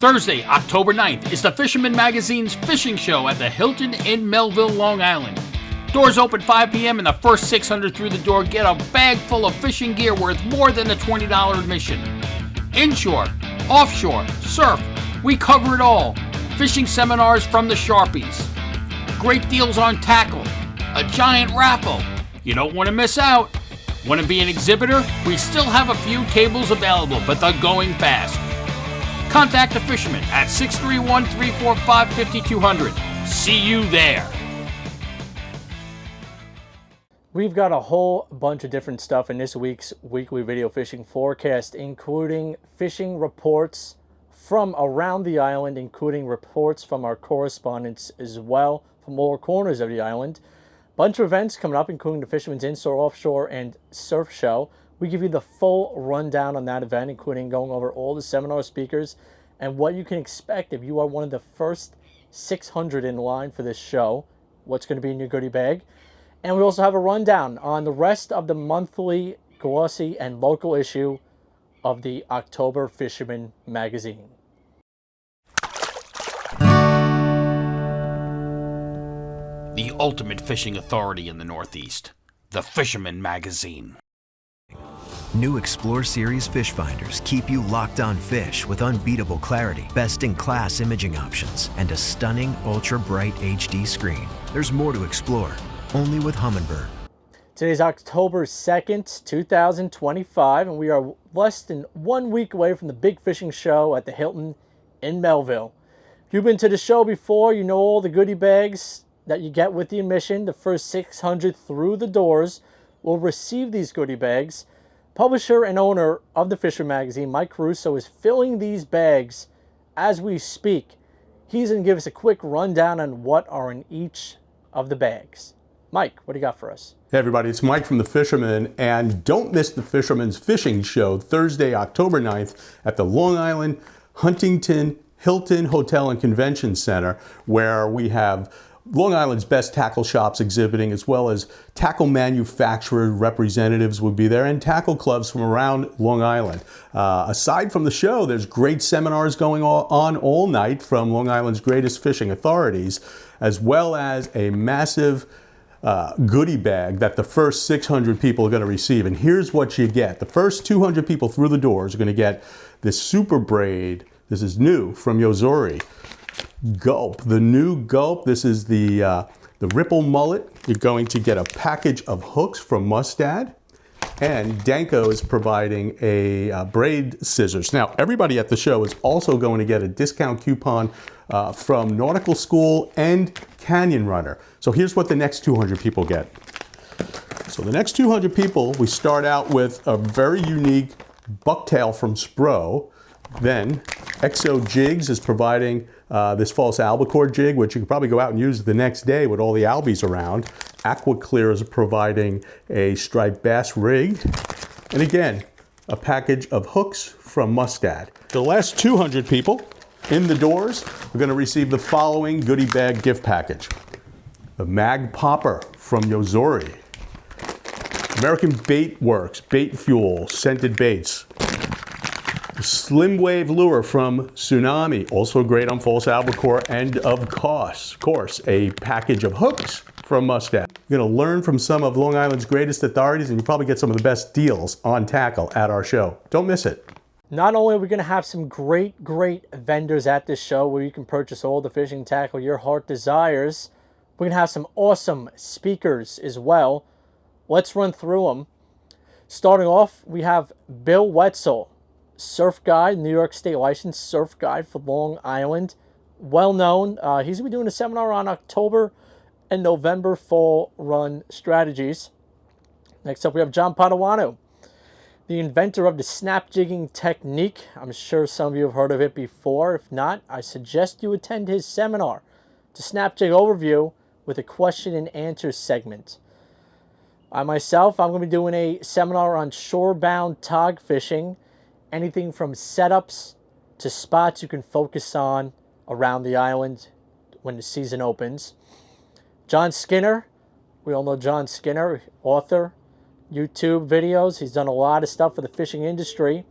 Thursday, October 9th is the Fisherman Magazine's fishing show at the Hilton in Melville, Long Island. Doors open 5 p.m. and the first 600 through the door get a bag full of fishing gear worth more than a $20 admission. Inshore, offshore, surf, we cover it all. Fishing seminars from the Sharpies. Great deals on tackle. A giant raffle. You don't want to miss out. Want to be an exhibitor? We still have a few tables available, but they're going fast. Contact the Fisherman at 631-345-5200. See you there. We've got a whole bunch of different stuff in this week's weekly video fishing forecast, including fishing reports from around the island, including reports from our correspondents as well from all corners of the island. Bunch of events coming up, including the Fisherman's Inshore, Offshore, and Surf Show. We give you the full rundown on that event, including going over all the seminar speakers and what you can expect if you are one of the first 600 in line for this show, what's going to be in your goodie bag. And we also have a rundown on the rest of the monthly glossy and local issue of the October Fisherman Magazine. The ultimate fishing authority in the Northeast, the Fisherman Magazine. New Explore Series fish finders keep you locked on fish with unbeatable clarity, best-in-class imaging options, and a stunning ultra-bright HD screen. There's more to explore, only with Humminbird. Today's October 2nd, 2025, and we are less than 1 week away from the big fishing show at the Hilton in Melville. If you've been to the show before, you know all the goodie bags that you get with the admission. The first 600 through the doors will receive these goodie bags. Publisher and owner of the Fisherman Magazine, Mike Caruso, is filling these bags as we speak. He's going to give us a quick rundown on what are in each of the bags. Mike, what do you got for us? Hey everybody, it's Mike from the Fisherman, and don't miss the Fisherman's Fishing Show Thursday, October 9th at the Long Island Huntington Hilton Hotel and Convention Center, where we have Long Island's best tackle shops exhibiting, as well as tackle manufacturer representatives will be there, and tackle clubs from around Long Island. Aside from the show, there's great seminars going on all night from Long Island's greatest fishing authorities, as well as a massive goodie bag that the first 600 people are going to receive. And here's what you get. The first 200 people through the doors are going to get this super braid. This is new from Yozori. Gulp, the new Gulp. This is the Ripple Mullet. You're going to get a package of hooks from Mustad, and Danko is providing a braid scissors. Now, everybody at the show is also going to get a discount coupon from Nautical School and Canyon Runner. So here's what the next 200 people get. So the next 200 people, we start out with a very unique bucktail from Spro. Then Exo Jigs is providing this false albacore jig, which you can probably go out and use the next day with all the albies around. Aqua Clear is providing a striped bass rig. And again, a package of hooks from Mustad. The last 200 people in the doors are going to receive the following goodie bag gift package. The Mag Popper from Yozori. American Bait Works, bait fuel, scented baits. Slim Wave Lure from Tsunami, also great on false albacore, and of course, a package of hooks from Mustad. You're going to learn from some of Long Island's greatest authorities, and you probably get some of the best deals on tackle at our show. Don't miss it. Not only are we going to have some great vendors at this show where you can purchase all the fishing tackle your heart desires, we're going to have some awesome speakers as well. Let's run through them. Starting off, we have Bill Wetzel, surf guide, New York State licensed surf guide for Long Island. Well known. He's going to be doing a seminar on October and November fall run strategies. Next up, we have John Padawanu, the inventor of the snap jigging technique. I'm sure some of you have heard of it before. If not, I suggest you attend his seminar. It's a snap jig overview with a question and answer segment. I myself, I'm going to be doing a seminar on shore-bound tog fishing. Anything from setups to spots you can focus on around the island when the season opens. John Skinner, we all know John Skinner, author, YouTube videos. He's done a lot of stuff for the fishing industry.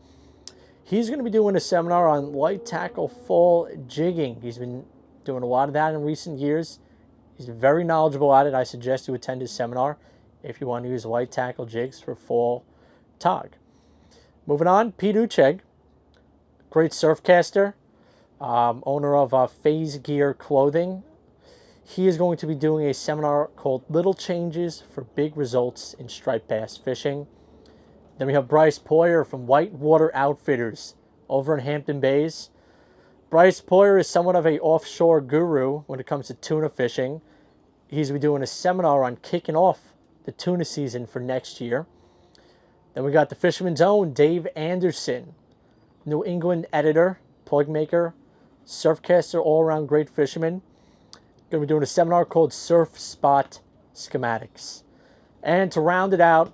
He's going to be doing a seminar on light tackle fall jigging. He's been doing a lot of that in recent years. He's very knowledgeable at it. I suggest you attend his seminar if you want to use light tackle jigs for fall tog. Moving on, Pete Ucheg, great surfcaster, owner of Phase Gear Clothing. He is going to be doing a seminar called Little Changes for Big Results in Striped Bass Fishing. Then we have Bryce Poyer from Whitewater Outfitters over in Hampton Bays. Bryce Poyer is somewhat of an offshore guru when it comes to tuna fishing. He's going to be doing a seminar on kicking off the tuna season for next year. Then we got the Fisherman's own Dave Anderson, New England editor, plug maker, surfcaster, all-around great fisherman. Going to be doing a seminar called Surf Spot Schematics. And to round it out,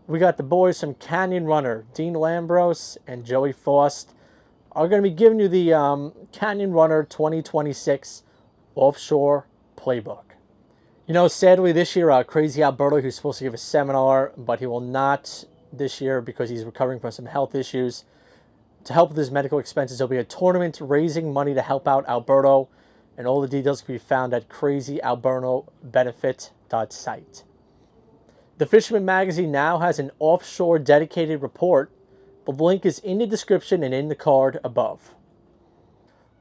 we got the boys from Canyon Runner, Dean Lambros and Joey Faust, are going to be giving you the Canyon Runner 2026 Offshore Playbook. You know, sadly this year, Crazy Alberto, who's supposed to give a seminar, but he will not this year because he's recovering from some health issues. To help with his medical expenses, there'll be a tournament raising money to help out Alberto, and all the details can be found at crazyalbertobenefit.site. The Fisherman magazine now has an offshore dedicated report. The link is in the description and in the card above.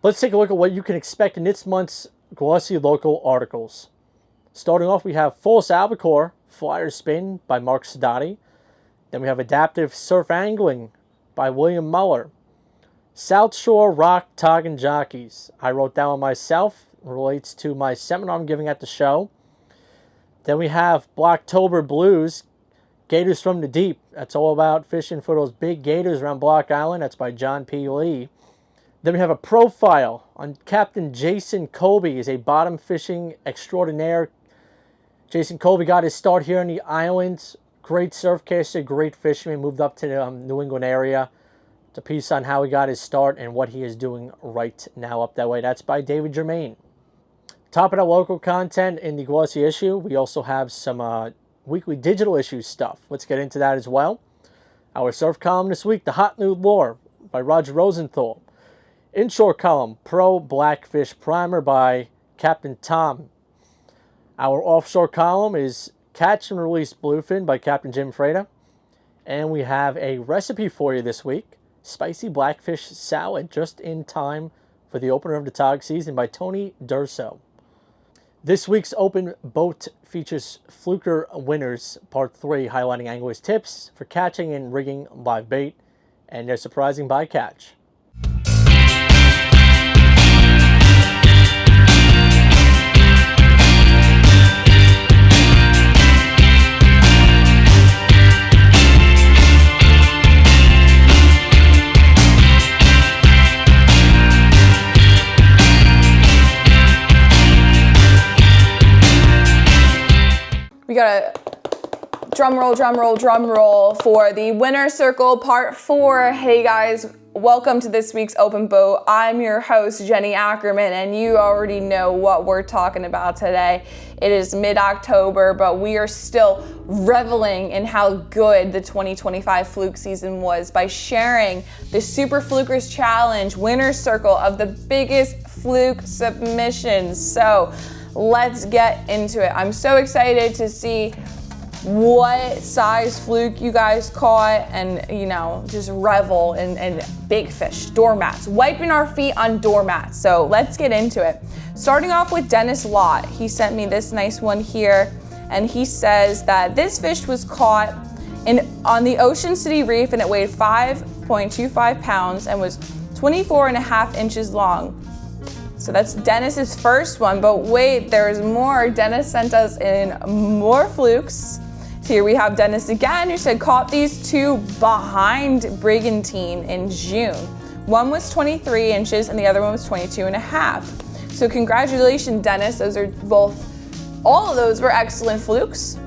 Let's take a look at what you can expect in this month's glossy local articles. Starting off, we have False Albacore Flyer Spin by Mark Sadati. Then we have Adaptive Surf Angling by William Muller. South Shore Rock Tog and Jockeys. I wrote that one myself. It relates to my seminar I'm giving at the show. Then we have Blocktober Blues, Gators from the Deep. That's all about fishing for those big gators around Block Island. That's by John P. Lee. Then we have a profile on Captain Jason Colby. He's a bottom fishing extraordinaire. Jason Colby got his start here in the islands. Great surfcaster, great fisherman. Moved up to the New England area. It's a piece on how he got his start and what he is doing right now up that way. That's by David Germain. Topping our local content in the glossy issue, we also have some weekly digital issue stuff. Let's get into that as well. Our surf column this week, The Hot New Lure by Roger Rosenthal. Inshore column, Pro Blackfish Primer by Captain Tom. Our offshore column is Catch and Release Bluefin by Captain Jim Freda. And we have a recipe for you this week, Spicy Blackfish Salad, just in time for the opener of the tog season by Tony Durso. This week's open boat features Fluker Winners Part 3, highlighting anglers' tips for catching and rigging live bait and their surprising bycatch. We got a drum roll for the Winner Circle Part 4. Hey guys, welcome to this week's Open Boat. I'm your host, Jenie Ackerman, and you already know what we're talking about today. It is mid-October, but we are still reveling in how good the 2025 fluke season was by sharing the Super Flukers Challenge Winner Circle of the biggest fluke submissions. So let's get into it. I'm so excited to see what size fluke you guys caught and, you know, just revel in big fish, doormats, wiping our feet on doormats. So let's get into it. Starting off with Dennis Lott. He sent me this nice one here, and he says that this fish was caught on the Ocean City Reef, and it weighed 5.25 pounds and was 24.5 inches long. So that's Dennis's first one, but wait, there's more. Dennis sent us in more flukes. Here we have Dennis again, who said caught these two behind Brigantine in June. One was 23 inches and the other one was 22.5. So congratulations, Dennis. Those are all of those were excellent flukes.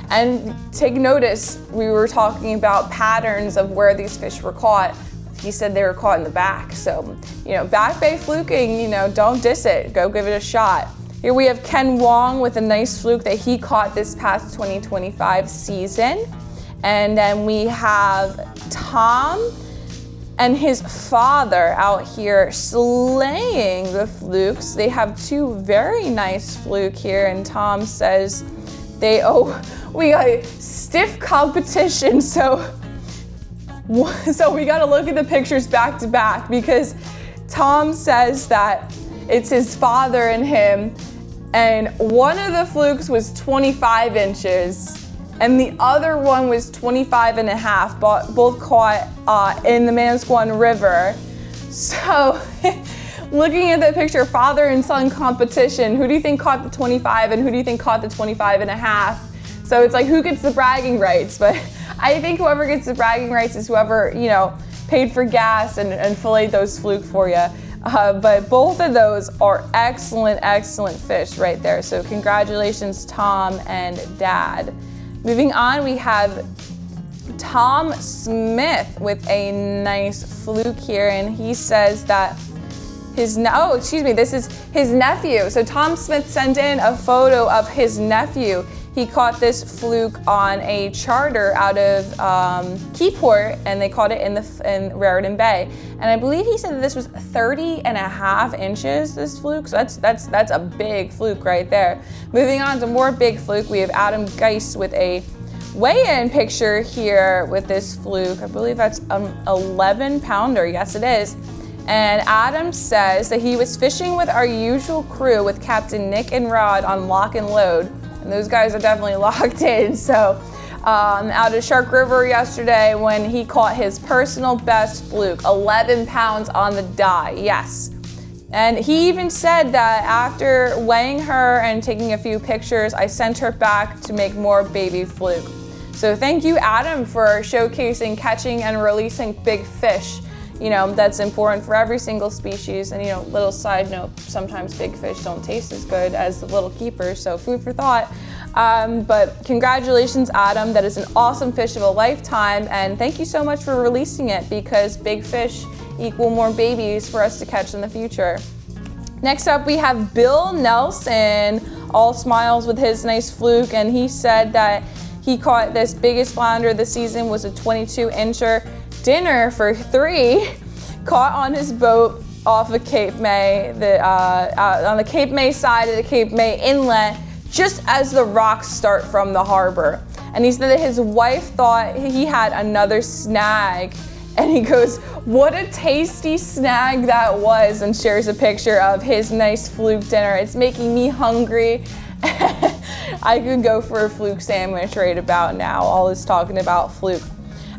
And take notice, we were talking about patterns of where these fish were caught. He said they were caught in the back. So, you know, back bay fluking, you know, don't diss it. Go give it a shot. Here we have Ken Wong with a nice fluke that he caught this past 2025 season. And then we have Tom and his father out here slaying the flukes. They have two very nice fluke here, and Tom says we got a stiff competition, so we got to look at the pictures back to back, because Tom says that it's his father and him, and one of the flukes was 25 inches and the other one was 25 and a half, both caught in the Manasquan River. So looking at the picture, father and son competition, who do you think caught the 25 and who do you think caught the 25 and a half? So it's like, who gets the bragging rights? But I think whoever gets the bragging rights is whoever, paid for gas and filleted those fluke for you. But both of those are excellent, excellent fish right there. So congratulations, Tom and Dad. Moving on, we have Tom Smith with a nice fluke here, and he says that this is his nephew. So Tom Smith sent in a photo of his nephew. He caught this fluke on a charter out of Keyport, and they caught it in Raritan Bay. And I believe he said that this was 30 and a half inches, this fluke. So that's a big fluke right there. Moving on to more big fluke, we have Adam Geis with a weigh-in picture here with this fluke. I believe that's an 11 pounder. Yes, it is. And Adam says that he was fishing with our usual crew with Captain Nick and Rod on lock and load. And those guys are definitely locked in. So out of Shark River yesterday when he caught his personal best fluke, 11 pounds on the die, yes. And he even said that after weighing her and taking a few pictures, I sent her back to make more baby fluke. So thank you, Adam, for showcasing catching and releasing big fish. That's important for every single species. And, little side note, sometimes big fish don't taste as good as the little keepers, so food for thought. But congratulations, Adam. That is an awesome fish of a lifetime, and thank you so much for releasing it, because big fish equal more babies for us to catch in the future. Next up, we have Bill Nelson, all smiles with his nice fluke, and he said that he caught this biggest flounder this season was a 22-incher. Dinner for 3, caught on his boat off of Cape May, on the Cape May side of the Cape May Inlet, just as the rocks start from the harbor. And he said that his wife thought he had another snag, and he goes, what a tasty snag that was, and shares a picture of his nice fluke dinner. It's making me hungry. I could go for a fluke sandwich right about now, all this talking about fluke.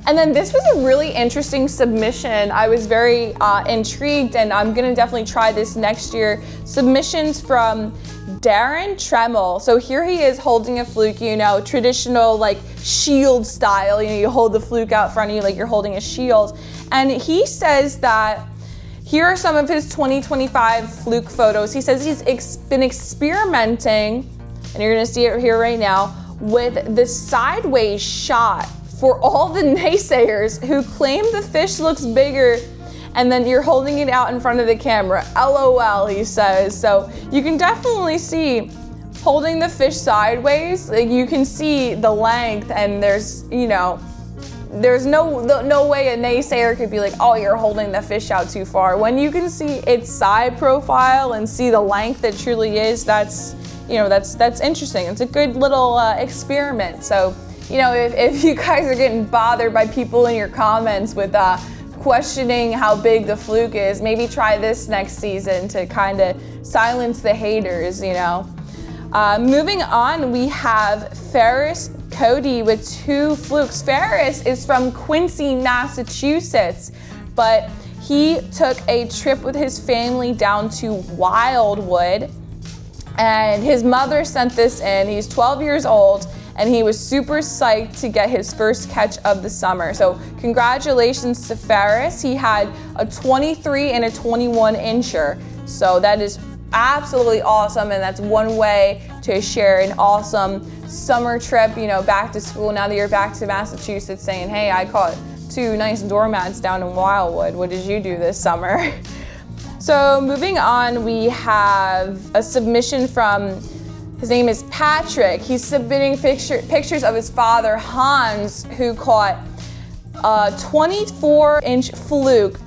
And then this was a really interesting submission. I was very intrigued, and I'm gonna definitely try this next year. Submissions from Darren Tremmel. So here he is holding a fluke, traditional like shield style. You hold the fluke out front of you like you're holding a shield. And he says that here are some of his 2025 fluke photos. He says he's been experimenting, and you're gonna see it here right now, with the sideways shot for all the naysayers who claim the fish looks bigger and then you're holding it out in front of the camera. LOL, he says. So you can definitely see holding the fish sideways, like you can see the length, and there's no way a naysayer could be like, oh, you're holding the fish out too far. When you can see its side profile and see the length it truly is, that's interesting. It's a good little experiment. So if you guys are getting bothered by people in your comments with questioning how big the fluke is, maybe try this next season to kind of silence the haters, Moving on, we have Ferris Cody with 2 flukes. Ferris is from Quincy, Massachusetts, but he took a trip with his family down to Wildwood, and his mother sent this in. He's 12 years old, and he was super psyched to get his first catch of the summer. So congratulations to Ferris. He had a 23 and a 21 incher. So that is absolutely awesome, and that's one way to share an awesome summer trip, back to school. Now that you're back to Massachusetts, saying, hey, I caught 2 nice doormats down in Wildwood. What did you do this summer? So moving on, we have a submission from, his name is Patrick. He's submitting pictures of his father, Hans, who caught a 24-inch fluke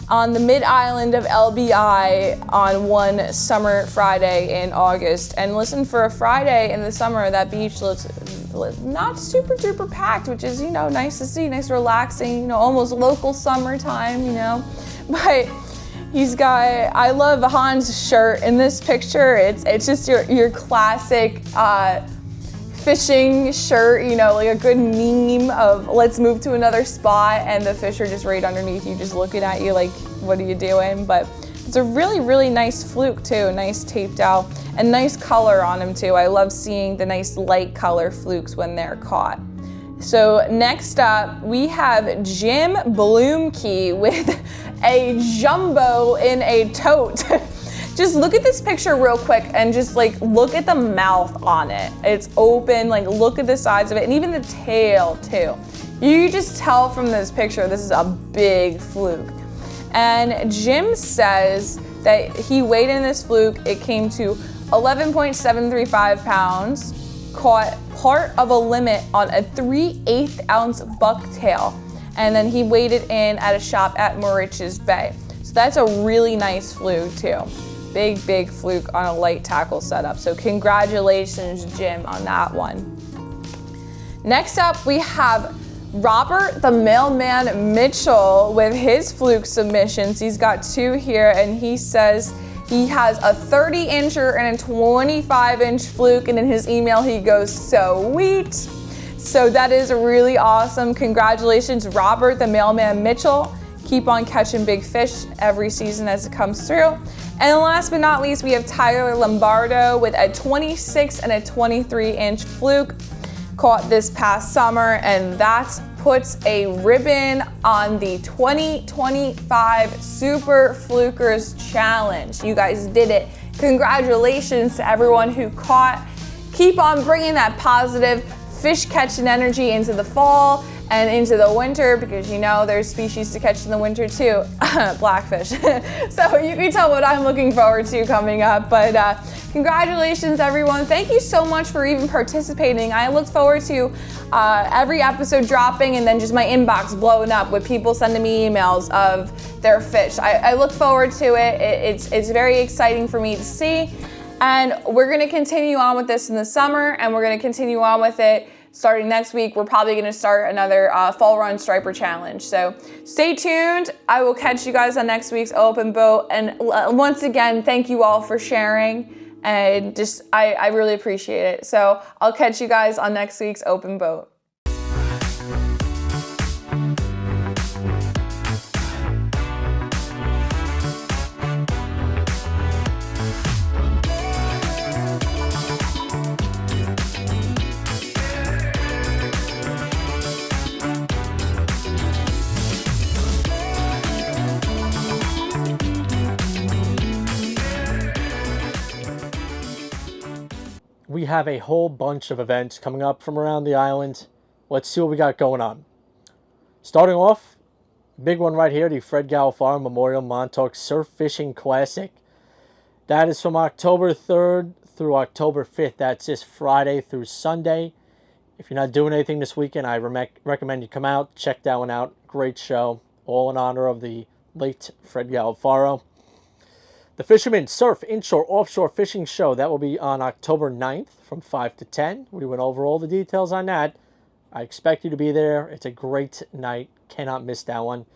on the mid-island of LBI on one summer Friday in August. And listen, for a Friday in the summer, that beach looks not super duper packed, which is, you know, nice to see, nice relaxing, you know, almost local summertime, you know. But he's got, I love Han's shirt in this picture. It's just your classic fishing shirt, you know, like a good meme of let's move to another spot and the fish are just right underneath you, just looking at you like, what are you doing? But it's a really, really nice fluke too, nice taped out, and nice color on him too. I love seeing the nice light color flukes when they're caught. So next up, we have Jim Bloomkey with a jumbo in a tote. Just look at this picture real quick and just like look at the mouth on it. It's open, like look at the size of it, and even the tail too. You just tell from this picture this is a big fluke. And Jim says that he weighed in this fluke, it came to 11.735 pounds, caught part of a limit on a 3/8 ounce bucktail, and then he weighed it in at a shop at Moriches Bay. So that's a really nice fluke too. Big, big fluke on a light tackle setup. So congratulations, Jim, on that one. Next up, we have Robert the Mailman Mitchell with his fluke submissions. He's got two here, and he says he has a 30-incher and a 25-inch fluke, and in his email he goes, sweet. So that is really awesome. Congratulations, Robert the Mailman Mitchell. Keep on catching big fish every season as it comes through. And last but not least, we have Tyler Lombardo with a 26 and a 23-inch fluke caught this past summer, and that puts a ribbon on the 2025 Super Flukers Challenge. You guys did it. Congratulations to everyone who caught. Keep on bringing that positive fish catching energy into the fall and into the winter, because you know there's species to catch in the winter too, blackfish. So you can tell what I'm looking forward to coming up. But congratulations, everyone. Thank you so much for even participating. I look forward to every episode dropping and then just my inbox blowing up with people sending me emails of their fish. I look forward to it. It's very exciting for me to see. And we're gonna continue on with this in the summer, and we're gonna continue on with it starting next week. We're probably gonna start another fall run striper challenge. So stay tuned. I will catch you guys on next week's Open Boat. And once again, thank you all for sharing. And just, I really appreciate it. So I'll catch you guys on next week's Open Boat. We have a whole bunch of events coming up from around the island. Let's see what we got going on. Starting off, big one right here, the Fred Galfaro Memorial Montauk Surf Fishing Classic. That is from October 3rd through October 5th. That's this Friday through Sunday. If you're not doing anything this weekend, I recommend you come out, check that one out. Great show, all in honor of the late Fred Galfaro. The Fisherman Surf Inshore Offshore Fishing Show, that will be on October 9th from 5 to 10. We went over all the details on that. I expect you to be there. It's a great night. Cannot miss that one.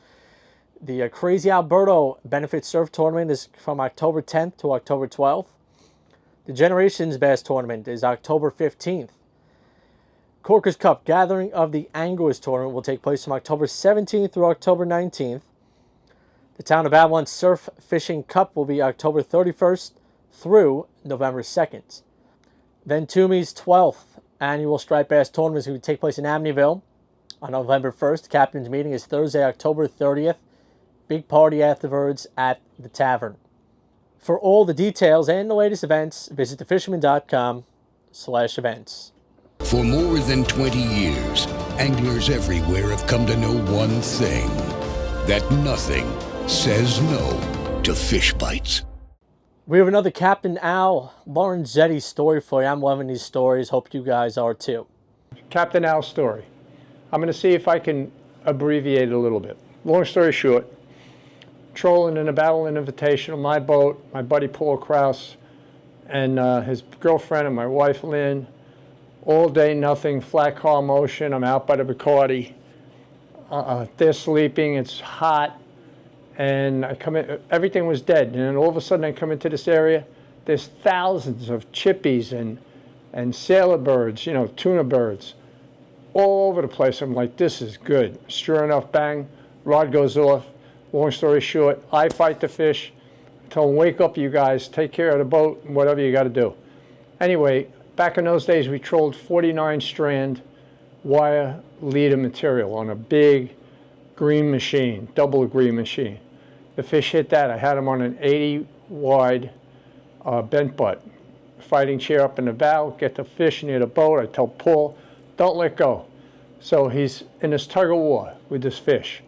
The Crazy Alberto Benefit Surf Tournament is from October 10th to October 12th. The Generations Bass Tournament is October 15th. Corker's Cup Gathering of the Anglers Tournament will take place from October 17th through October 19th. The Town of Avalon Surf Fishing Cup will be October 31st through November 2nd. Then Toomey's 12th Annual Striped Bass Tournament is going to take place in Amityville on November 1st. Captain's meeting is Thursday, October 30th. Big party afterwards at the tavern. For all the details and the latest events, visit thefisherman.com/events. For more than 20 years, anglers everywhere have come to know one thing, that nothing says no to fish bites. We have another Captain Al Lorenzetti story for you. I'm loving these stories. Hope you guys are too. Captain Al's story. I'm going to see if I can abbreviate it a little bit. Long story short, trolling in a Battleland Invitational, my boat, my buddy Paul Krause, and his girlfriend and my wife Lynn, all day nothing, flat car motion. I'm out by the Bacardi. They're sleeping, it's hot, and I come in, everything was dead. And then all of a sudden I come into this area, there's thousands of chippies and sailor birds, you know, tuna birds, all over the place. I'm like, this is good. Sure enough, bang, rod goes off. Long story short, I fight the fish. Tell them, wake up, you guys, take care of the boat, whatever you got to do. Anyway, back in those days, we trolled 49 strand wire leader material on a big green machine, double green machine. The fish hit that. I had them on an 80 wide bent butt. Fighting chair up in the bow, get the fish near the boat. I tell Paul, don't let go. So he's in this tug of war with this fish.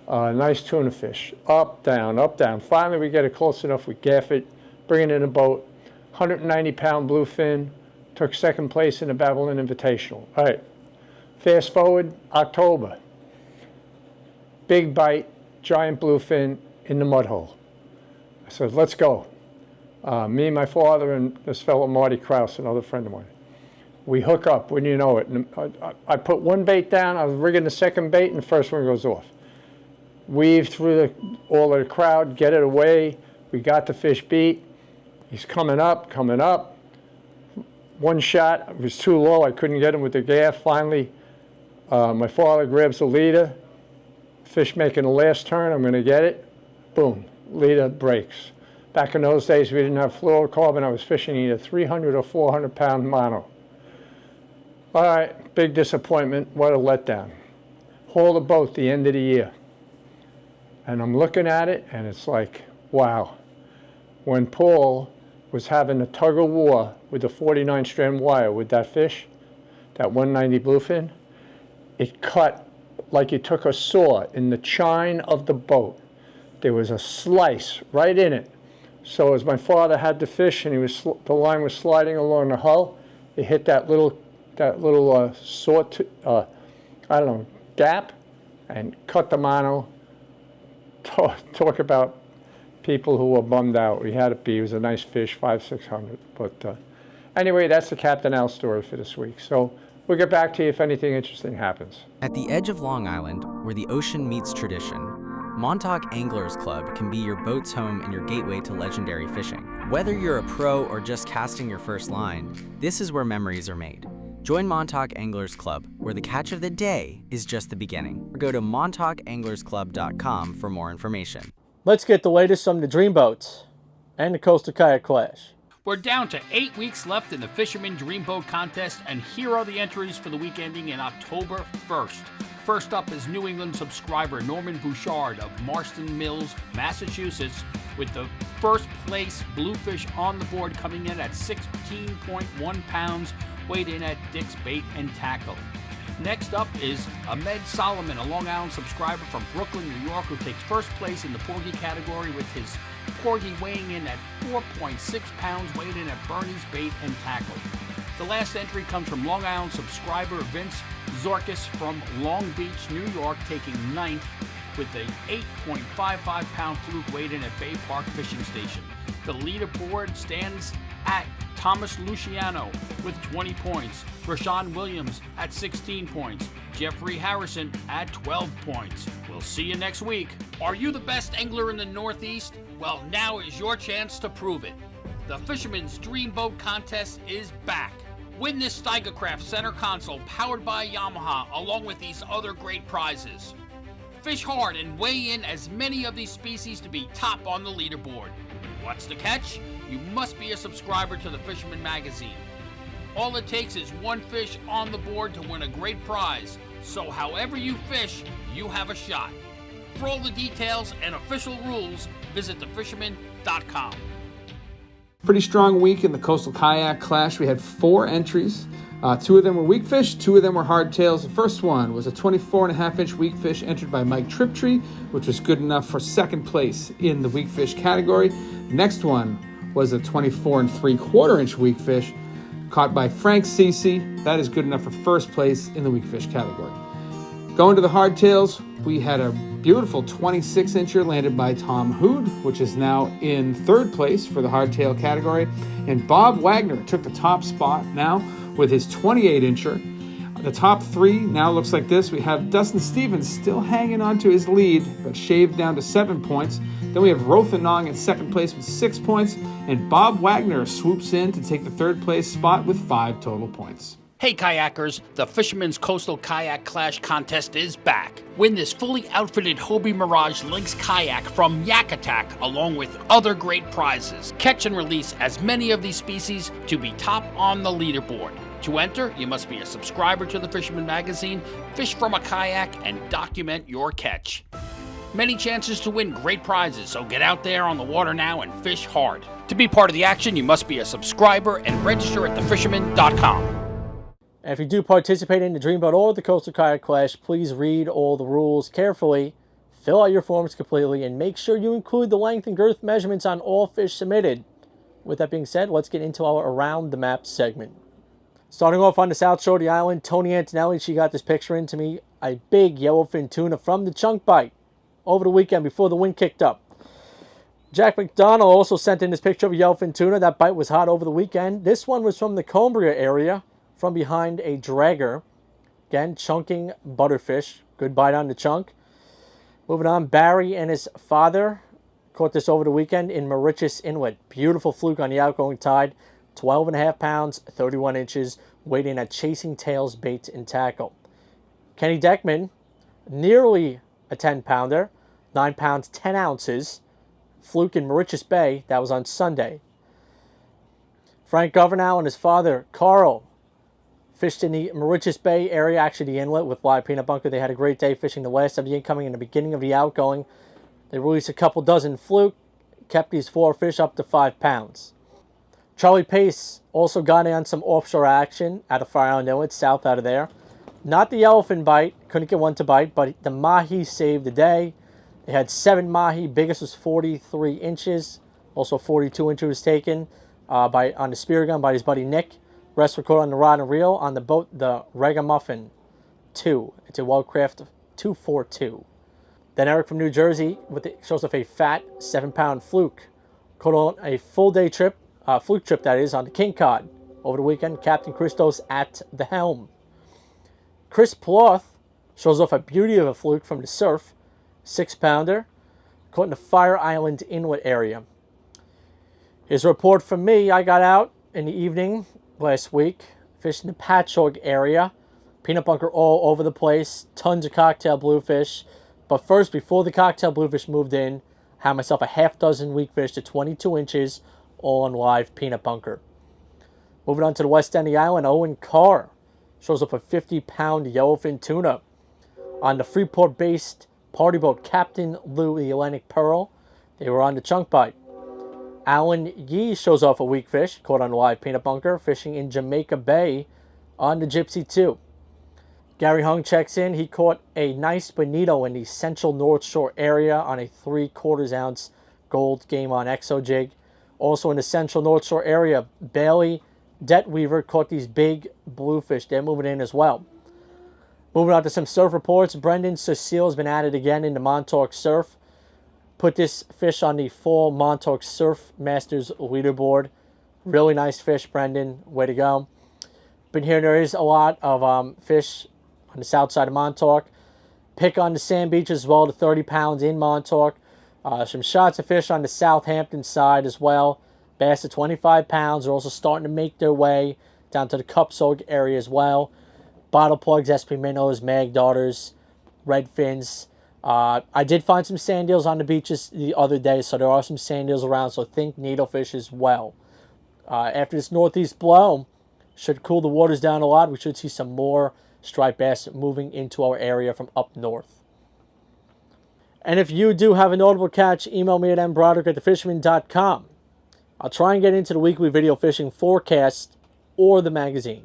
Nice tuna fish, up, down, up, down. Finally, we get it close enough, we gaff it, bring it in the boat. 190-pound bluefin, took second place in the Battleland Invitational. All right, fast forward, October. Big bite, giant bluefin in the mud hole. I said, let's go. Me, my father, and this fellow Marty Krause, another friend of mine. We hook up, wouldn't you know it. And I put one bait down, I was rigging the second bait, and the first one goes off. Weave through all of the crowd, get it away. We got the fish beat. He's coming up. One shot, it was too low. I couldn't get him with the gaff. Finally, my father grabs the leader. Fish making the last turn. I'm going to get it. Boom, leader breaks. Back in those days, we didn't have fluorocarbon. I was fishing either 300 or 400 pound mono. All right, big disappointment. What a letdown. Haul the boat the end of the year. And I'm looking at it, and it's like, wow. When Paul was having a tug of war with the 49 strand wire with that fish, that 190 bluefin, it cut like you took a saw in the chine of the boat. There was a slice right in it. So as my father had the fish and the line was sliding along the hull, it hit that little saw, gap, and cut the mono. Talk about people who were bummed out. We had it be. It was a nice fish, 500-600. But anyway, that's the Captain Al story for this week. So we'll get back to you if anything interesting happens. At the edge of Long Island, where the ocean meets tradition, Montauk Anglers Club can be your boat's home and your gateway to legendary fishing. Whether you're a pro or just casting your first line, this is where memories are made. Join Montauk Anglers Club, where the catch of the day is just the beginning. Or go to montaukanglersclub.com for more information. Let's get the latest from the Dreamboat and the Coastal Kayak Clash. We're down to 8 weeks left in the Fisherman Dreamboat Contest, and here are the entries for the week ending in October 1st. First up is New England subscriber Norman Bouchard of Marston Mills, Massachusetts, with the first place bluefish on the board coming in at 16.1 pounds, weighed in at Dick's Bait and Tackle. Next up is Ahmed Solomon, a Long Island subscriber from Brooklyn, New York, who takes first place in the porgy category with his porgy weighing in at 4.6 pounds, weighed in at Bernie's Bait and Tackle. The last entry comes from Long Island subscriber Vince Zorkis from Long Beach, New York, taking ninth with a 8.55 pound fluke weighed in at Bay Park Fishing Station. The leaderboard stands at Thomas Luciano with 20 points, Rashawn Williams at 16 points, Jeffrey Harrison at 12 points. We'll see you next week. Are you the best angler in the Northeast? Well, now is your chance to prove it. The Fisherman's Dreamboat Contest is back. Win this Steigercraft center console powered by Yamaha along with these other great prizes. Fish hard and weigh in as many of these species to be top on the leaderboard. What's the catch? You must be a subscriber to the Fisherman magazine. All it takes is one fish on the board to win a great prize, so however you fish, you have a shot. For all the details and official rules, visit thefisherman.com. Pretty strong week in the Coastal Kayak Clash. We had 4 entries. 2 of them were weakfish, 2 of them were hardtails. The first one was a 24.5-inch weakfish entered by Mike Triptree, which was good enough for second place in the weakfish category. Next one was a 24.75-inch weakfish caught by Frank Cece. That is good enough for first place in the weakfish category. Going to the hardtails, we had a beautiful 26-incher landed by Tom Hood, which is now in 3rd place for the hardtail category. And Bob Wagner took the top spot now with his 28-incher. The top 3 now looks like this. We have Dustin Stevens still hanging on to his lead, but shaved down to 7 points. Then we have Rothanong in 2nd place with 6 points. And Bob Wagner swoops in to take the 3rd place spot with 5 total points. Hey kayakers, the Fisherman's Coastal Kayak Clash contest is back. Win this fully outfitted Hobie Mirage Lynx kayak from Yak Attack along with other great prizes. Catch and release as many of these species to be top on the leaderboard. To enter, you must be a subscriber to the Fisherman magazine, fish from a kayak, and document your catch. Many chances to win great prizes, so get out there on the water now and fish hard. To be part of the action, you must be a subscriber and register at thefisherman.com. And if you do participate in the Dreamboat or the Coastal Kayak Clash, please read all the rules carefully, fill out your forms completely, and make sure you include the length and girth measurements on all fish submitted. With that being said, let's get into our Around the Map segment. Starting off on the south shore of the island, Tony Antonelli, she got this picture into me. A big yellowfin tuna from the chunk bite over the weekend before the wind kicked up. Jack McDonald also sent in this picture of a yellowfin tuna. That bite was hot over the weekend. This one was from the Cumbria area, from behind a dragger. Again, chunking butterfish. Good bite on the chunk. Moving on, Barry and his father caught this over the weekend in Moriches Inlet. Beautiful fluke on the outgoing tide. 12.5 pounds, 31 inches, weighed in at Chasing Tails Bait and Tackle. Kenny Deckman, nearly a 10-pounder, 9 pounds, 10 ounces. Fluke in Moriches Bay. That was on Sunday. Frank Governal and his father, Carl, fished in the Moriches Bay area, actually the inlet, with live peanut bunker. They had a great day fishing the last of the incoming and the beginning of the outgoing. They released a couple dozen fluke, kept these 4 fish up to 5 pounds. Charlie Pace also got in on some offshore action at a Fire Island Inlet, south out of there. Not the yellowfin bite, couldn't get one to bite, but the mahi saved the day. They had 7 mahi, biggest was 43 inches. Also 42 inches was taken on the spear gun by his buddy Nick. Rest were caught on the rod and reel on the boat, the Ragamuffin 2. It's a Wellcraft 242. Then Eric from New Jersey shows off a fat 7-pound fluke. Caught on a full day trip, fluke trip that is, on the King Cod. Over the weekend, Captain Christos at the helm. Chris Ploth shows off a beauty of a fluke from the surf. 6-pounder. Caught in the Fire Island Inlet area. Here's a report from me. I got out in the evening last week, fished in the Patchogue area. Peanut bunker all over the place. Tons of cocktail bluefish. But first, before the cocktail bluefish moved in, I had myself a half dozen weakfish to 22 inches, all on live peanut bunker. Moving on to the west end of the island, Owen Carr shows up a 50-pound yellowfin tuna on the Freeport-based party boat Captain Lou the Atlantic Pearl. They were on the chunk bite. Alan Yee shows off a weakfish caught on live peanut bunker fishing in Jamaica Bay on the Gypsy 2. Gary Hung checks in. He caught a nice bonito in the central North Shore area on a 3/4 ounce gold game on exo jig. Also in the central North Shore area, Bailey Detweaver caught these big bluefish. They're moving in as well. Moving on to some surf reports. Brendan Cecile has been added again in the Montauk surf. Put this fish on the fall Montauk Surf Masters leaderboard. Really nice fish, Brendan. Way to go. Been hearing there is a lot of fish on the south side of Montauk. Pick on the sand beach as well to 30 pounds in Montauk. Some shots of fish on the Southampton side as well. Bass at 25 pounds. They're also starting to make their way down to the Cupsogue area as well. Bottle plugs, SP minnows, mag darters, redfins. I did find some sand eels on the beaches the other day, so there are some sand eels around, so think needlefish as well. After this northeast blow, should cool the waters down a lot. We should see some more striped bass moving into our area from up north. And if you do have an audible catch, email me at mbroderick@thefisherman.com. I'll try and get into the weekly video fishing forecast or the magazine.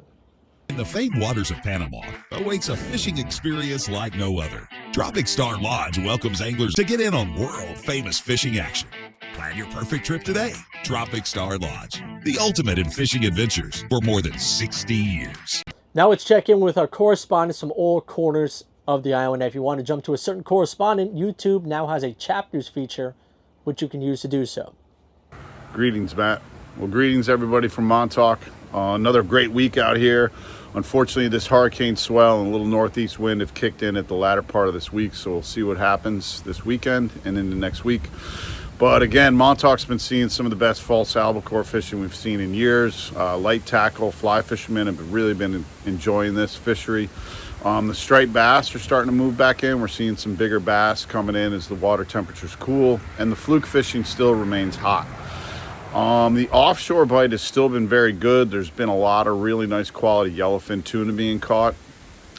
In the famed waters of Panama awaits a fishing experience like no other. Tropic Star Lodge welcomes anglers to get in on world-famous fishing action. Plan your perfect trip today. Tropic Star Lodge, the ultimate in fishing adventures for more than 60 years. Now let's check in with our correspondents from all corners of the island. If you want to jump to a certain correspondent, YouTube now has a chapters feature, which you can use to do so. Greetings, Matt. Well, greetings everybody from Montauk. Another great week out here. Unfortunately, this hurricane swell and a little northeast wind have kicked in at the latter part of this week, so we'll see what happens this weekend and into next week. But again, Montauk's been seeing some of the best false albacore fishing we've seen in years. Light tackle, fly fishermen have really been enjoying this fishery. The striped bass are starting to move back in. We're seeing some bigger bass coming in as the water temperatures cool, and the fluke fishing still remains hot. The offshore bite has still been very good. There's been a lot of really nice quality yellowfin tuna being caught.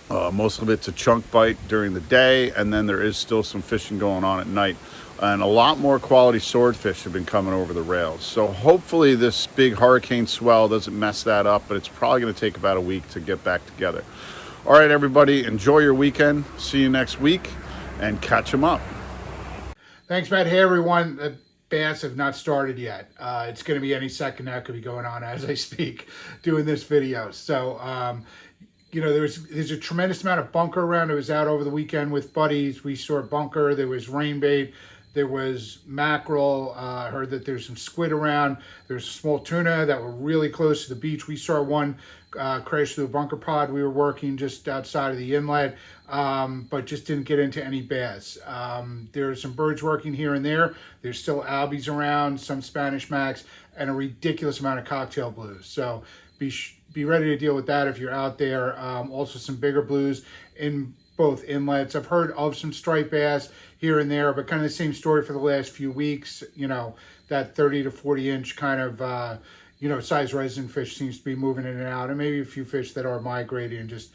Most of it's a chunk bite during the day, and then there is still some fishing going on at night. And a lot more quality swordfish have been coming over the rails. So hopefully this big hurricane swell doesn't mess that up, but it's probably going to take about a week to get back together. All right, everybody, enjoy your weekend. See you next week, and catch them up. Thanks, Matt. Hey, everyone. The bass have not started yet. It's going to be any second now. Could be going on as I speak, doing this video. So, there's a tremendous amount of bunker around. I was out over the weekend with buddies. We saw bunker. There was rain bait. There was mackerel. I heard that there's some squid around. There's small tuna that were really close to the beach. We saw one crash through a bunker pod. We were working just outside of the inlet, but just didn't get into any bass. There are some birds working here and there. There's still albies around, some Spanish Max, and a ridiculous amount of cocktail blues. So be ready to deal with that if you're out there. Also some bigger blues in both inlets. I've heard of some striped bass here and there, but kind of the same story for the last few weeks. That 30 to 40 inch kind of size resin fish seems to be moving in and out, and maybe a few fish that are migrating, just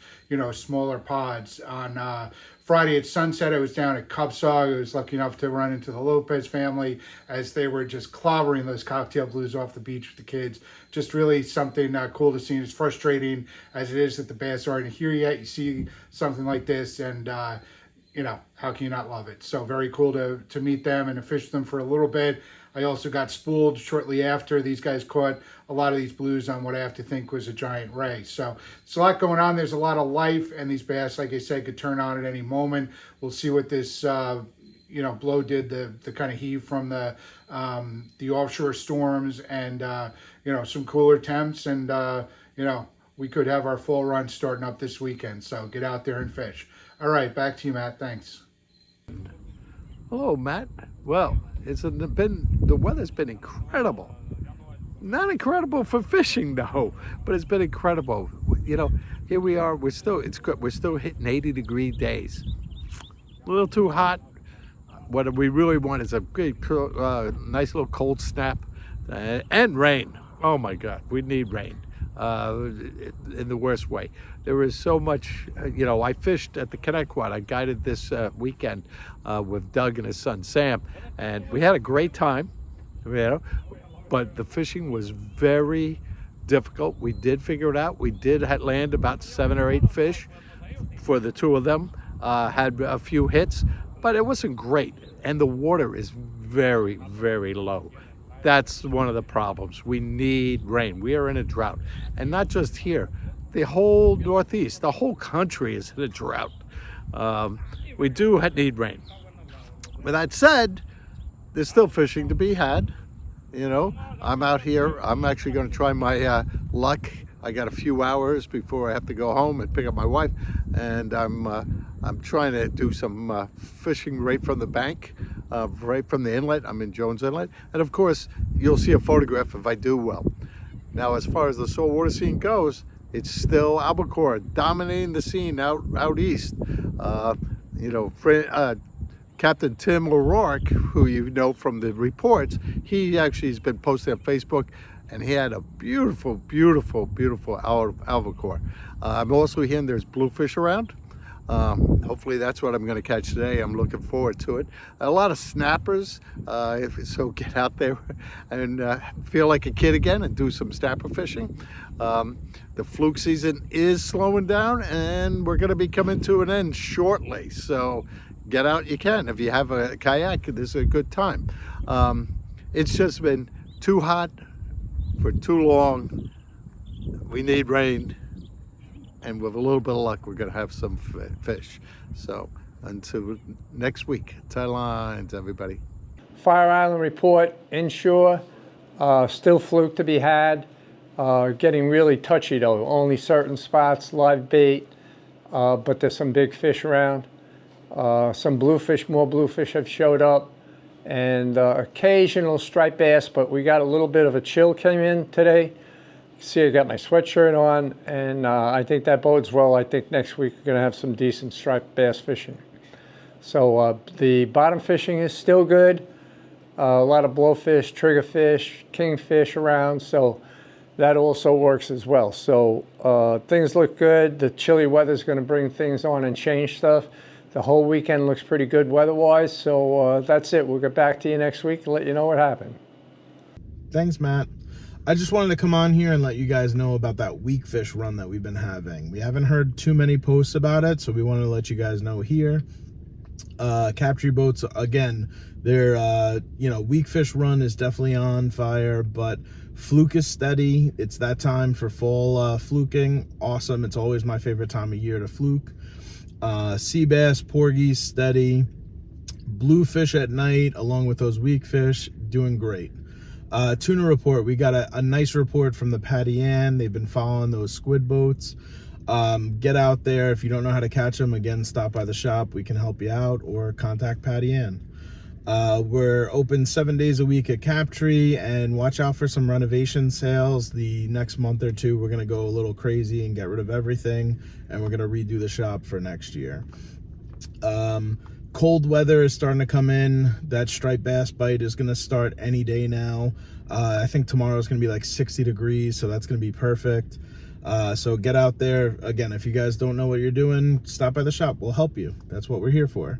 smaller pods. On Friday at sunset, I was down at Cupsaw. I was lucky enough to run into the Lopez family as they were just clobbering those cocktail blues off the beach with the kids. Just really something cool to see. It's frustrating as it is that the bass aren't here yet. You see something like this, and how can you not love it? So very cool to meet them and to fish them for a little bit. I also got spooled shortly after. These guys caught a lot of these blues on what I have to think was a giant ray. So it's a lot going on. There's a lot of life, and these bass, like I said, could turn on at any moment. We'll see what this blow did, the kind of heave from the offshore storms, and some cooler temps, and we could have our full run starting up this weekend. So get out there and fish. All right, back to you, Matt. Thanks. Hello, Matt. Well, the weather's been incredible. Not incredible for fishing though, but it's been incredible. Here we are. We're still hitting 80-degree days. A little too hot. What we really want is a great, nice little cold snap and rain. Oh my God, we need rain. In the worst way. There is so much, I fished at the Connecticut. I guided this weekend with Doug and his son Sam, and we had a great time, but the fishing was very difficult. We did figure it out. We did land about 7 or 8 fish for the two of them, had a few hits, but it wasn't great, and the water is very, very low. That's one of the problems. We need rain. We are in a drought. And not just here. The whole Northeast, the whole country is in a drought. We do need rain. With that said, there's still fishing to be had. I'm out here. I'm actually going to try my luck. I got a few hours before I have to go home and pick up my wife. And I'm trying to do some fishing right from the bank. Right from the inlet. I'm in Jones Inlet, and of course you'll see a photograph if I do well. Now, as far as the saltwater scene goes, it's still albacore dominating the scene out east. Captain Tim O'Rourke, who you know from the reports, he actually has been posting on Facebook, and he had a beautiful, beautiful, beautiful albacore. I'm also hearing there's bluefish around. Hopefully that's what I'm going to catch today. I'm looking forward to it. A lot of snappers, so get out there and feel like a kid again and do some snapper fishing. The fluke season is slowing down, and we're going to be coming to an end shortly. So get out you can. If you have a kayak, this is a good time. It's just been too hot for too long. We need rain. and with a little bit of luck, we're going to have some fish. So until next week, tie lines, everybody. Fire Island Report, inshore, still fluke to be had. Getting really touchy though, only certain spots, live bait, but there's some big fish around. Some bluefish, more bluefish have showed up, and occasional striped bass, but we got a little bit of a chill came in today. See, I got my sweatshirt on, and I think that bodes well. I think next week we're gonna have some decent striped bass fishing. So the bottom fishing is still good. A lot of blowfish, triggerfish, kingfish around, so that also works as well. So things look good. The chilly weather is going to bring things on and change stuff. The whole weekend looks pretty good weather-wise, so that's it. We'll get back to you next week and let you know what happened. Thanks, Matt. I just wanted to come on here and let you guys know about that weakfish run that we've been having. We haven't heard too many posts about it, so we wanted to let you guys know here. Captree boats, again, their weakfish run is definitely on fire, but fluke is steady. It's that time for fall fluking. Awesome. It's always my favorite time of year to fluke. Sea bass, porgies, steady. Bluefish at night, along with those weakfish, doing great. Tuna report, we got a nice report from the Patty Ann. They've been following those squid boats. Get out there. If you don't know how to catch them, again, stop by the shop. We can help you out, or contact Patty Ann. We're open 7 days a week at Captree, and watch out for some renovation sales. The next month or two, we're going to go a little crazy and get rid of everything, and we're going to redo the shop for next year. Cold weather is starting to come in. That striped bass bite is going to start any day now. I think tomorrow is going to be like 60 degrees, so that's going to be perfect. So get out there. Again, if you guys don't know what you're doing, stop by the shop. We'll help you. That's what we're here for.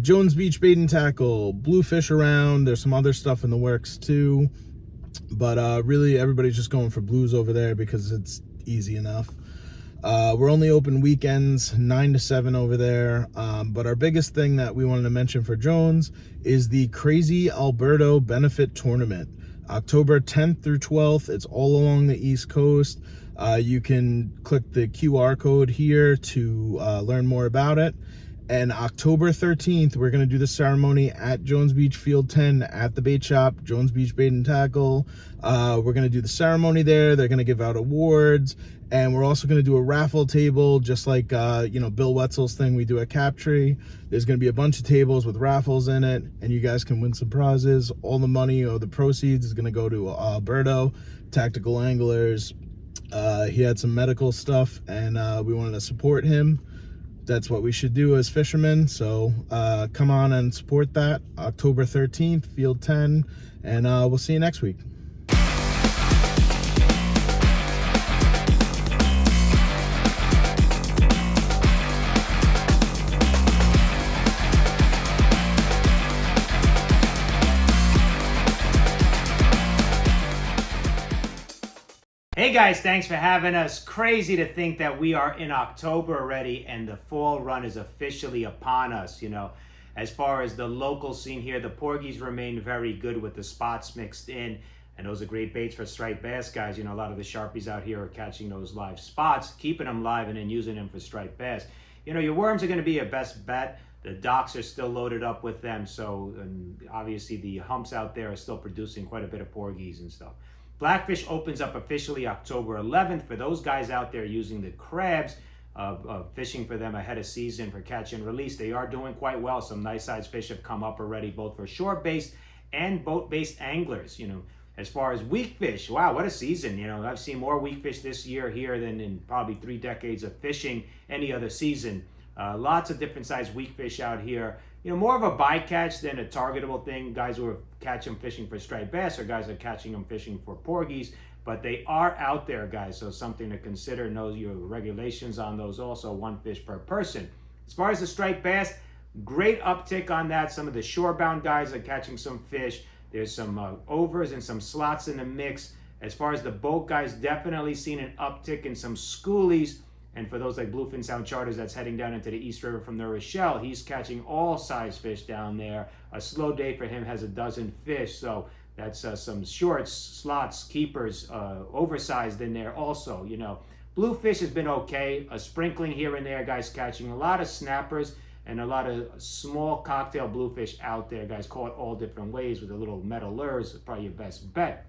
Jones Beach Bait and Tackle, bluefish around. There's some other stuff in the works too, but really everybody's just going for blues over there because it's easy enough. We're only open weekends 9 to 7 over there, but our biggest thing that we wanted to mention for Jones is the Crazy Alberto Benefit Tournament, October 10th through 12th. It's all along the East Coast. You can click the QR code here to learn more about it. And October 13th, we're going to do the ceremony at Jones Beach Field 10 at the bait shop, Jones Beach Bait and Tackle. We're going to do the ceremony there. They're going to give out awards. And we're also going to do a raffle table, just like, Bill Wetzel's thing we do at Captree. There's going to be a bunch of tables with raffles in it, and you guys can win some prizes. All the money or the proceeds is going to go to Alberto, Tactical Anglers. He had some medical stuff, and we wanted to support him. That's what we should do as fishermen. So come on and support that. October 13th, Field 10, and we'll see you next week. Hey guys, thanks for having us. Crazy to think that we are in October already and the fall run is officially upon us. As far as the local scene here, the porgies remain very good with the spots mixed in, and those are great baits for striped bass guys. A lot of the Sharpies out here are catching those live spots, keeping them live and then using them for striped bass. Your worms are going to be your best bet. The docks are still loaded up with them, so and obviously the humps out there are still producing quite a bit of porgies and stuff. Blackfish opens up officially October 11th for those guys out there using the crabs, fishing for them ahead of season for catch and release. They are doing quite well. Some nice sized fish have come up already, both for shore-based and boat-based anglers. As far as weakfish, wow, what a season. I've seen more weakfish this year here than in probably 3 decades of fishing any other season. Lots of different sized weakfish out here. More of a bycatch than a targetable thing. Guys who are catching fishing for striped bass, or guys are catching them fishing for porgies, but they are out there, guys, so something to consider. Know your regulations on those also, 1 fish per person. As far as the striped bass, great uptick on that. Some of the shore-bound guys are catching some fish. There's some overs and some slots in the mix. As far as the boat guys, definitely seen an uptick in some schoolies. And for those like Bluefin Sound Charters that's heading down into the East River from the Rochelle, he's catching all size fish down there. A slow day for him has 12 fish, so that's some shorts, slots, keepers, oversized in there also. Bluefish has been okay. A sprinkling here and there, guys, catching a lot of snappers and a lot of small cocktail bluefish out there, guys, caught all different ways with the little metal lures. Probably your best bet.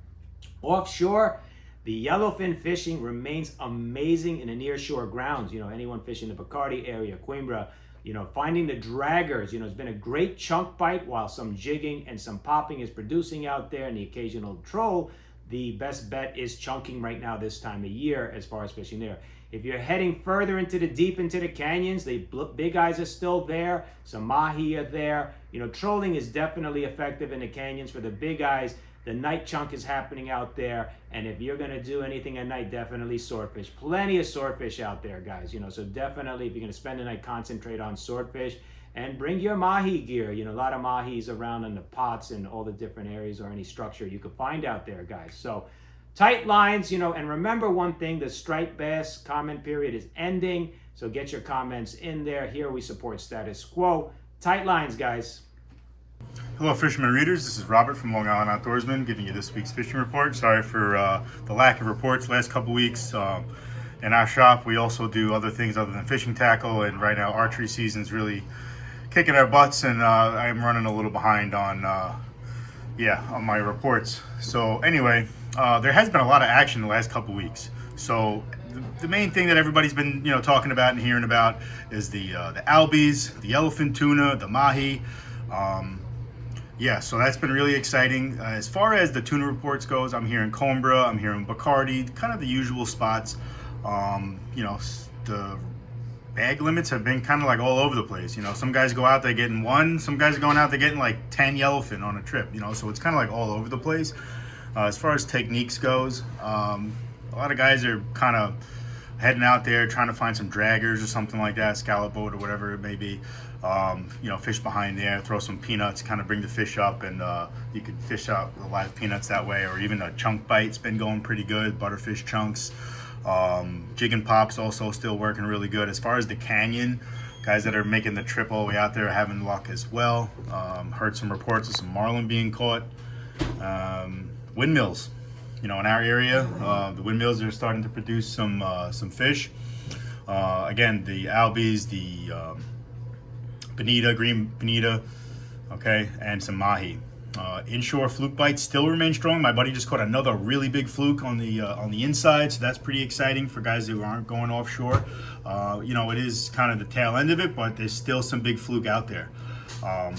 Offshore, the yellowfin fishing remains amazing in the near-shore grounds. You know, anyone fishing the Bacardi area, Coimbra, you know, finding the draggers, you know, it's been a great chunk bite while some jigging and some popping is producing out there and the occasional troll. The best bet is chunking right now this time of year as far as fishing there. If you're heading further into the deep into the canyons, the big eyes are still there. Some mahi are there. You know, trolling is definitely effective in the canyons for the big eyes. The night chunk is happening out there. And if you're going to do anything at night, definitely swordfish. Plenty of swordfish out there, guys. You know, so definitely if you're going to spend the night, concentrate on swordfish. And bring your mahi gear. You know, a lot of mahis around in the pots and all the different areas or any structure you could find out there, guys. So tight lines, you know, and remember one thing, the striped bass comment period is ending. So get your comments in there. Here we support status quo. Tight lines, guys. Hello, fisherman readers. This is Robert from Long Island Outdoorsman giving you this week's fishing report. Sorry for the lack of reports last couple weeks. In our shop, we also do other things other than fishing tackle, and right now archery season's really kicking our butts, and I'm running a little behind on my reports. So anyway, there has been a lot of action the last couple weeks. So the main thing that everybody's been talking about and hearing about is the albies, the yellowfin tuna, the mahi. So that's been really exciting. As far as the tuna reports goes, I'm hearing Coimbra, I'm hearing Bacardi, kind of the usual spots. The bag limits have been kind of like all over the place. Some guys go out there getting one, some guys are going out there getting like 10 yellowfin on a trip, so it's kind of like all over the place. As far as techniques goes, a lot of guys are kind of heading out there trying to find some draggers or something like that, scallop boat or whatever it may be. Fish behind there, throw some peanuts, kind of bring the fish up, and you could fish out the live peanuts that way, or even a chunk bite's been going pretty good, butterfish chunks. Jig and pops also still working really good. As far as the canyon, guys that are making the trip all the way out there are having luck as well. Heard some reports of some marlin being caught. Windmills, in our area, the windmills are starting to produce some fish. Again, the albies, the bonita, green bonita, okay, and some mahi. Inshore fluke bites still remain strong. My buddy just caught another really big fluke on the inside, so that's pretty exciting for guys who aren't going offshore. It is kind of the tail end of it, but there's still some big fluke out there.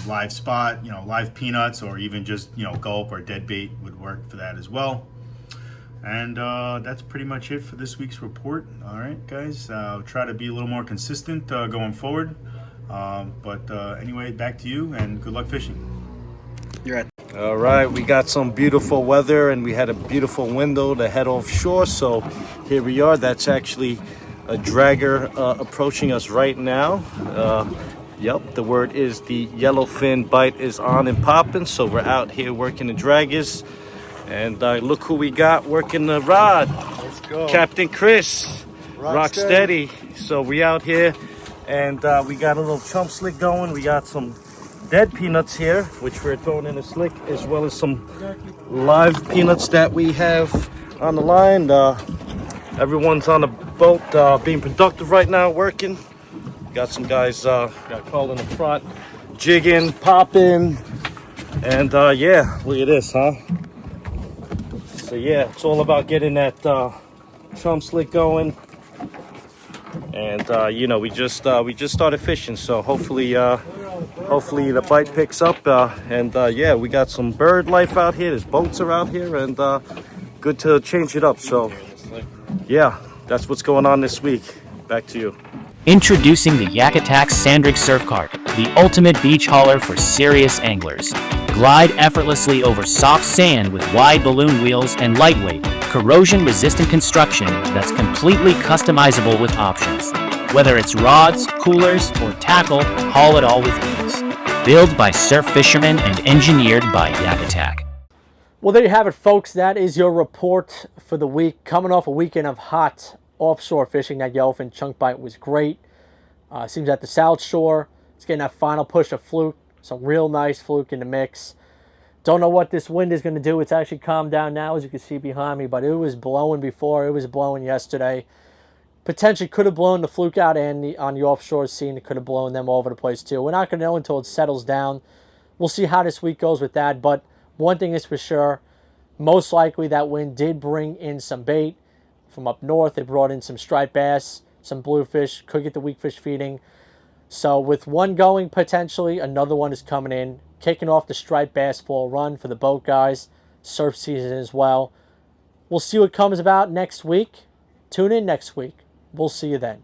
Live spot, live peanuts, or even just gulp or dead bait would work for that as well. And that's pretty much it for this week's report. All right, guys, I'll try to be a little more consistent going forward. Anyway, back to you, and good luck fishing. You're at. All right, we got some beautiful weather, and we had a beautiful window to head offshore. So here we are. That's actually a dragger approaching us right now. Yep, the word is the yellowfin bite is on and popping. So we're out here working the draggers, and look who we got working the rod. Let's go, Captain Chris, rock steady. So we out here, and we got a little chump slick going. We got some dead peanuts here, which we're throwing in a slick, as well as some live peanuts that we have on the line. Everyone's on the boat being productive right now, working. Got some guys got called in the front, jigging, popping, and yeah, look at this, huh? So yeah, it's all about getting that chump slick going. And we just started fishing, so hopefully the bite picks up. Yeah, we got some bird life out here. There's boats are out here, and good to change it up. So yeah, that's what's going on this week. Back to you. Introducing the Yak Attack Sand Rig Surf Cart, the ultimate beach hauler for serious anglers. Glide effortlessly over soft sand with wide balloon wheels and lightweight, corrosion-resistant construction that's completely customizable with options. Whether it's rods, coolers, or tackle, haul it all with ease. Built by surf fishermen and engineered by Yak Attack. Well, there you have it, folks. That is your report for the week. Coming off a weekend of hot offshore fishing, that yellowfin chunk bite was great. Seems at the South Shore, it's getting that final push of fluke. Some real nice fluke in the mix. Don't know what this wind is going to do. It's actually calmed down now, as you can see behind me, but it was blowing before. It was blowing yesterday. potentially could have blown the fluke out and on the offshore scene. It could have blown them all over the place too. We're not going to know until it settles down. We'll see how this week goes with that. But one thing is for sure, most likely that wind did bring in some bait from up north. They brought in some striped bass, some bluefish, could get the weakfish feeding. So with one going, potentially another one is coming in, kicking off the striped bass fall run for the boat guys. Surf season as well. We'll see what comes about next week. Tune in next week. We'll see you then.